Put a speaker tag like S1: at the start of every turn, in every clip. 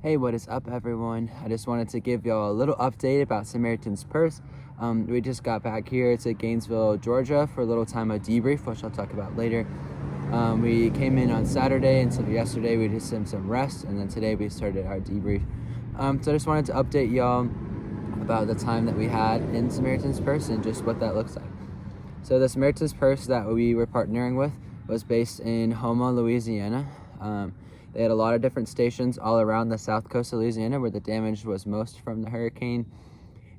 S1: Hey, what is up, everyone? I just wanted to give y'all a little update about Samaritan's Purse. We just got back here to Gainesville, Georgia for a little time of debrief, which I'll talk about later. We came in on Saturday, and so yesterday we just did some rest, and then today we started our debrief. So I just wanted to update y'all about the time that we had in Samaritan's Purse and just what that looks like. So the Samaritan's Purse that we were partnering with was based in Houma, Louisiana. They had a lot of different stations all around the south coast of Louisiana where the damage was most from the hurricane.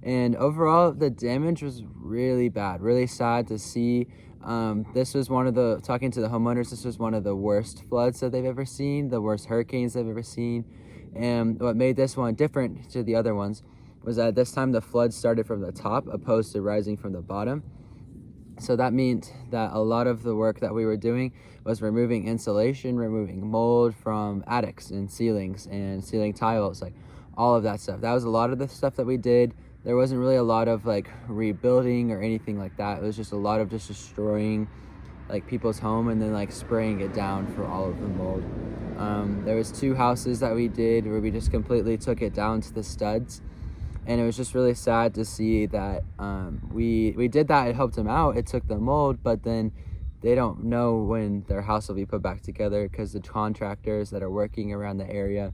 S1: And overall, the damage was really bad, really sad to see. This was talking to the homeowners, this was one of the worst floods that they've ever seen, the worst hurricanes they've ever seen. And what made this one different to the other ones was that this time the flood started from the top opposed to rising from the bottom. So that meant that a lot of the work that we were doing was removing insulation, removing mold from attics and ceilings and ceiling tiles, like all of that stuff. That was a lot of the stuff that we did. There wasn't really a lot of like rebuilding or anything like that. It was just a lot of just destroying like people's home and then like spraying it down for all of the mold. There was 2 houses that we did where we just completely took it down to the studs. And it was just really sad to see that we did that. It helped them out. It took the mold, but then they don't know when their house will be put back together because the contractors that are working around the area,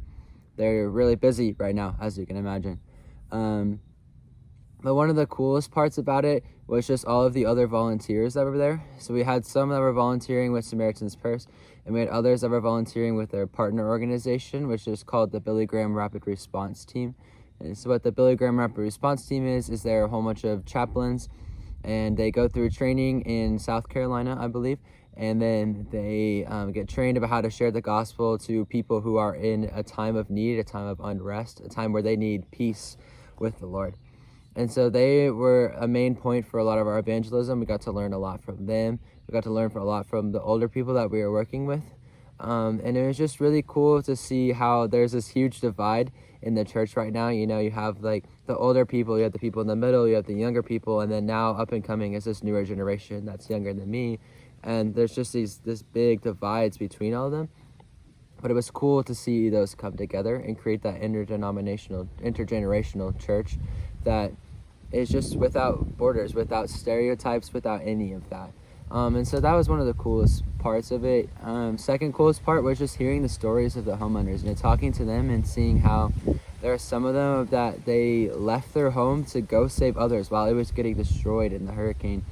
S1: they're really busy right now, as you can imagine. But one of the coolest parts about it was just all of the other volunteers that were there. So we had some that were volunteering with Samaritan's Purse, and we had others that were volunteering with their partner organization, which is called the Billy Graham Rapid Response Team. And so what the Billy Graham Rapid Response Team is they're a whole bunch of chaplains, and they go through training in South Carolina, I believe, and then they get trained about how to share the gospel to people who are in a time of need, a time of unrest, a time where they need peace with the Lord. And so they were a main point for a lot of our evangelism. We got to learn a lot from them. We got to learn a lot from the older people that we were working with. And it was just really cool to see how there's this huge divide in the church right now. You know, you have like the older people, you have the people in the middle, you have the younger people, and then now up and coming is this newer generation that's younger than me. And there's just this big divides between all of them. But it was cool to see those come together and create that intergenerational church that is just without borders, without stereotypes, without any of that. And so that was one of the coolest parts of it. Second coolest part was just hearing the stories of the homeowners and talking to them and seeing how there are some of them that they left their home to go save others while it was getting destroyed in the hurricane,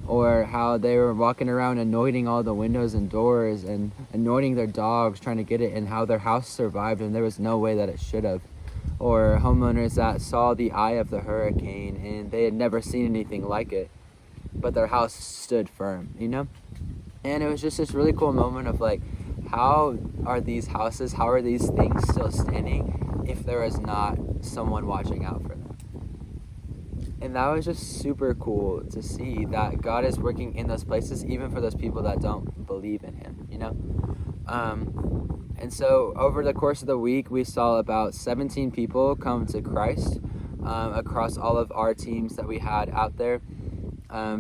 S1: or how they were walking around anointing all the windows and doors and anointing their dogs trying to get it, and how their house survived and there was no way that it should have. Or homeowners that saw the eye of the hurricane and they had never seen anything like it, but their house stood firm, you know? And it was just this really cool moment of like, how are these houses, how are these things still standing if there is not someone watching out for them? And that was just super cool to see that God is working in those places, even for those people that don't believe in him, you know? And so over the course of the week, we saw about 17 people come to Christ across all of our teams that we had out there.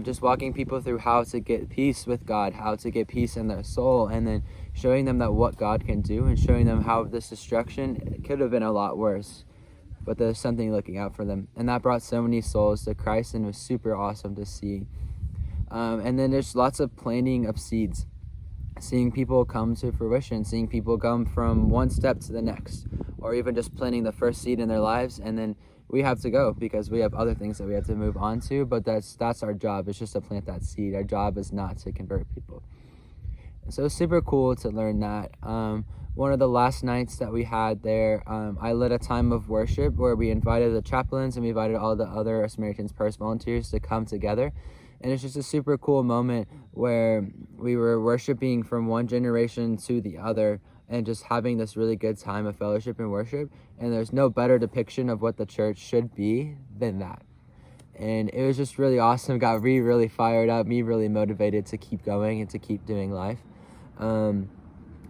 S1: Just walking people through how to get peace with God, how to get peace in their soul, and then showing them that what God can do and showing them how this destruction could have been a lot worse, but there's something looking out for them. And that brought so many souls to Christ, and it was super awesome to see. And then there's lots of planting of seeds, seeing people come to fruition, seeing people come from one step to the next, or even just planting the first seed in their lives, and then we have to go because we have other things that we have to move on to, but that's our job. It's just to plant that seed. Our job is not to convert people. And so it's super cool to learn that. One of the last nights that we had there, I led a time of worship where we invited the chaplains and we invited all the other Samaritan's Purse volunteers to come together. And it's just a super cool moment where we were worshiping from one generation to the other and just having this really good time of fellowship and worship. And there's no better depiction of what the church should be than that. And it was just really awesome. Got me really fired up, me really motivated to keep going and to keep doing life.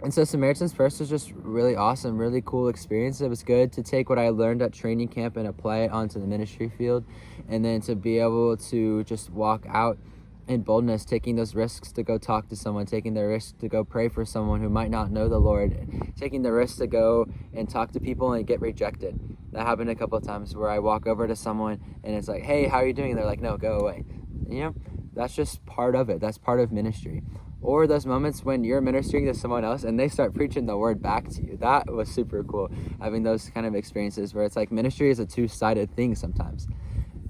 S1: And so Samaritan's Purse was just really awesome, really cool experience. It was good to take what I learned at training camp and apply it onto the ministry field, and then to be able to just walk out and boldness, taking those risks to go talk to someone, taking the risk to go pray for someone who might not know the Lord, taking the risk to go and talk to people and get rejected. That happened a couple of times where I walk over to someone and it's like, hey, how are you doing? And they're like, no, go away. That's just part of it. That's part of ministry. Or those moments when you're ministering to someone else and they start preaching the word back to you. That was super cool, having those kind of experiences where it's like ministry is a two-sided thing sometimes.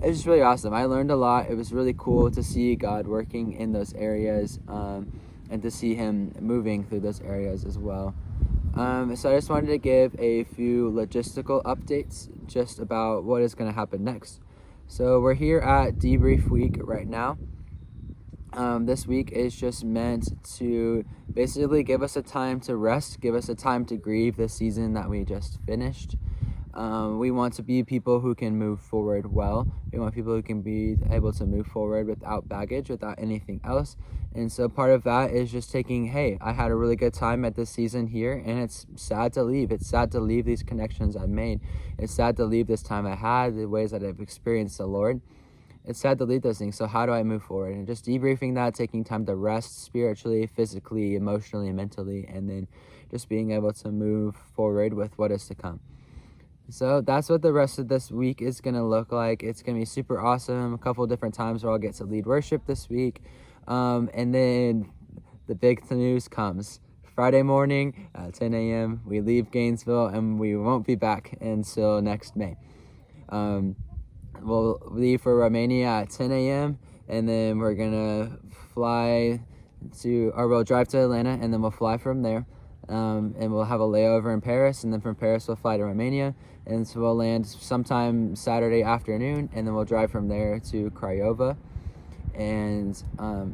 S1: It was really awesome. I learned a lot. It was really cool to see God working in those areas, and to see him moving through those areas as well. So I just wanted to give a few logistical updates just about what is going to happen next. So we're here at debrief week right now. This week is just meant to basically give us a time to rest, give us a time to grieve the season that we just finished. We want to be people who can move forward well. We want people who can be able to move forward without baggage, without anything else. And so part of that is just taking, hey, I had a really good time at this season here, and it's sad to leave. It's sad to leave these connections I've made. It's sad to leave this time I had, the ways that I've experienced the Lord. It's sad to leave those things. So how do I move forward? And just debriefing that, taking time to rest spiritually, physically, emotionally, and mentally, and then just being able to move forward with what is to come. So that's what the rest of this week is going to look like. It's going to be super awesome. A couple of different times where I'll get to lead worship this week. And then the big news comes. Friday morning at 10 a.m., we leave Gainesville, and we won't be back until next May. We'll leave for Romania at 10 a.m., and then we're going to we'll drive to Atlanta, and then we'll fly from there. And we'll have a layover in Paris, and then from Paris we'll fly to Romania, and so we'll land sometime Saturday afternoon, and then we'll drive from there to Craiova, and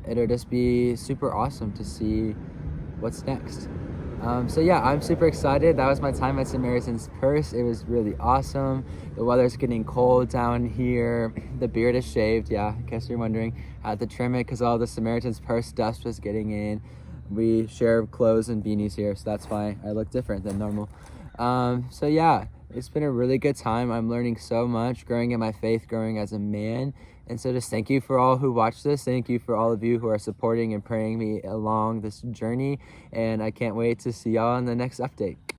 S1: it'll just be super awesome to see what's next. So yeah, I'm super excited. That was my time at Samaritan's Purse. It was really awesome. The weather's getting cold down here. The beard is shaved. Yeah, in case you're wondering. I had to trim it because all the Samaritan's Purse dust was getting in. We share clothes and beanies here, so that's why I look different than normal. So yeah, it's been a really good time. I'm learning so much, growing in my faith, growing as a man. And so just thank you for all who watch this. Thank you for all of you who are supporting and praying me along this journey. And I can't wait to see y'all in the next update.